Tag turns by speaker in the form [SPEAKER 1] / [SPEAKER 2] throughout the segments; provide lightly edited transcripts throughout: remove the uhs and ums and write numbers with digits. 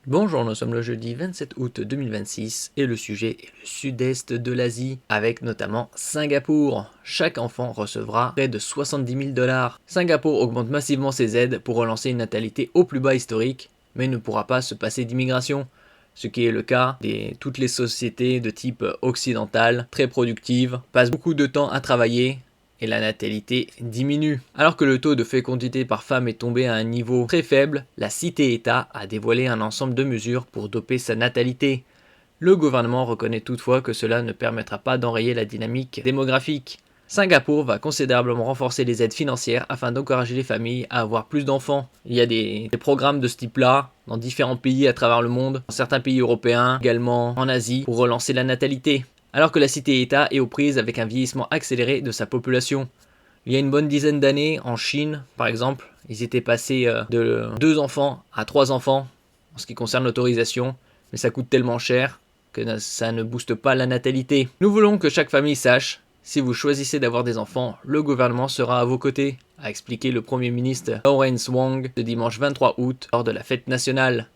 [SPEAKER 1] Bonjour, nous sommes le jeudi 27 août 2026 et le sujet est le sud-est de l'Asie, avec notamment Singapour. Chaque enfant recevra près de 70 000 $. Singapour augmente massivement ses aides pour relancer une natalité au plus bas historique, mais ne pourra pas se passer d'immigration. Ce qui est le cas de toutes les sociétés de type occidental, très productives, passent beaucoup de temps à travailler, et la natalité diminue. Alors que le taux de fécondité par femme est tombé à un niveau très faible, la cité-État a dévoilé un ensemble de mesures pour doper sa natalité. Le gouvernement reconnaît toutefois que cela ne permettra pas d'enrayer la dynamique démographique. Singapour va considérablement renforcer les aides financières afin d'encourager les familles à avoir plus d'enfants. Il y a des programmes de ce type-là dans différents pays à travers le monde, dans certains pays européens, également en Asie, pour relancer la natalité. Alors que la cité-État est aux prises avec un vieillissement accéléré de sa population. Il y a une bonne dizaine d'années, en Chine, par exemple, ils étaient passés de 2 enfants à 3 enfants en ce qui concerne l'autorisation, mais ça coûte tellement cher que ça ne booste pas la natalité. Nous voulons que chaque famille sache, si vous choisissez d'avoir des enfants, le gouvernement sera à vos côtés, a expliqué le Premier ministre Lawrence Wong ce dimanche 23 août lors de la fête nationale.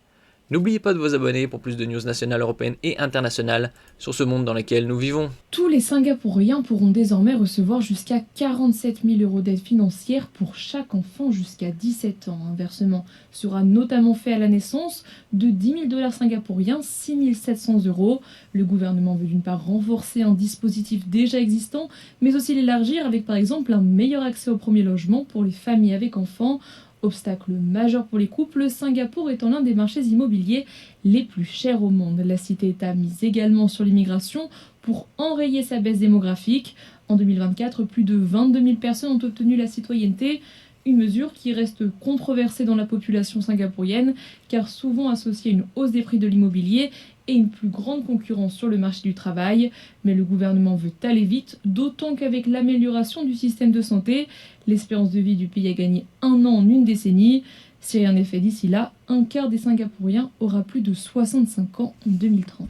[SPEAKER 1] N'oubliez pas de vous abonner pour plus de news nationales, européennes et internationales sur ce monde dans lequel nous vivons.
[SPEAKER 2] Tous les Singapouriens pourront désormais recevoir jusqu'à 47 000 € d'aide financière pour chaque enfant jusqu'à 17 ans. Un versement sera notamment fait à la naissance de 10 000 $ singapouriens, 6 700 €. Le gouvernement veut d'une part renforcer un dispositif déjà existant, mais aussi l'élargir avec par exemple un meilleur accès au premier logement pour les familles avec enfants. Obstacle majeur pour les couples, Singapour étant l'un des marchés immobiliers les plus chers au monde. La cité-État mise également sur l'immigration pour enrayer sa baisse démographique. En 2024, plus de 22 000 personnes ont obtenu la citoyenneté, une mesure qui reste controversée dans la population singapourienne, car souvent associée à une hausse des prix de l'immobilier et une plus grande concurrence sur le marché du travail. Mais le gouvernement veut aller vite, d'autant qu'avec l'amélioration du système de santé, l'espérance de vie du pays a gagné 1 an en une décennie. Si rien n'est fait d'ici là, un quart des Singapouriens aura plus de 65 ans en 2030.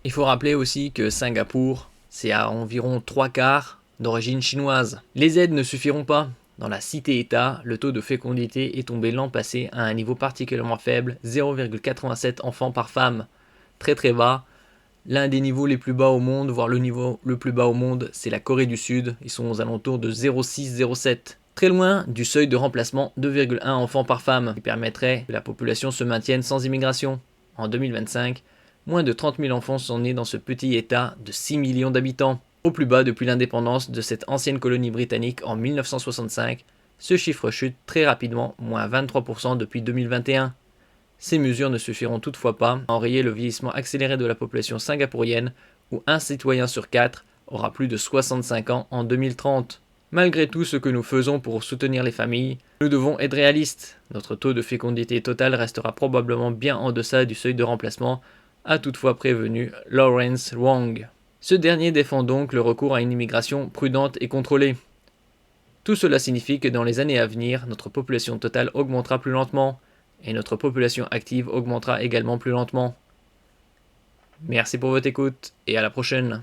[SPEAKER 1] Il faut rappeler aussi que Singapour, c'est à environ 3/4 d'origine chinoise. Les aides ne suffiront pas. Dans la cité-État, le taux de fécondité est tombé l'an passé à un niveau particulièrement faible, 0,87 enfants par femme. Très très bas. L'un des niveaux les plus bas au monde, voire le niveau le plus bas au monde, c'est la Corée du Sud. Ils sont aux alentours de 0,6-0,7. Très loin du seuil de remplacement 2,1 enfants par femme, qui permettrait que la population se maintienne sans immigration. En 2025, moins de 30 000 enfants sont nés dans ce petit État de 6 millions d'habitants. Au plus bas depuis l'indépendance de cette ancienne colonie britannique en 1965, ce chiffre chute très rapidement, moins 23% depuis 2021. Ces mesures ne suffiront toutefois pas à enrayer le vieillissement accéléré de la population singapourienne, où un citoyen sur 4 aura plus de 65 ans en 2030. Malgré tout ce que nous faisons pour soutenir les familles, nous devons être réalistes. Notre taux de fécondité totale restera probablement bien en deçà du seuil de remplacement, a toutefois prévenu Lawrence Wong. Ce dernier défend donc le recours à une immigration prudente et contrôlée. Tout cela signifie que dans les années à venir, notre population totale augmentera plus lentement, et notre population active augmentera également plus lentement. Merci pour votre écoute, et à la prochaine.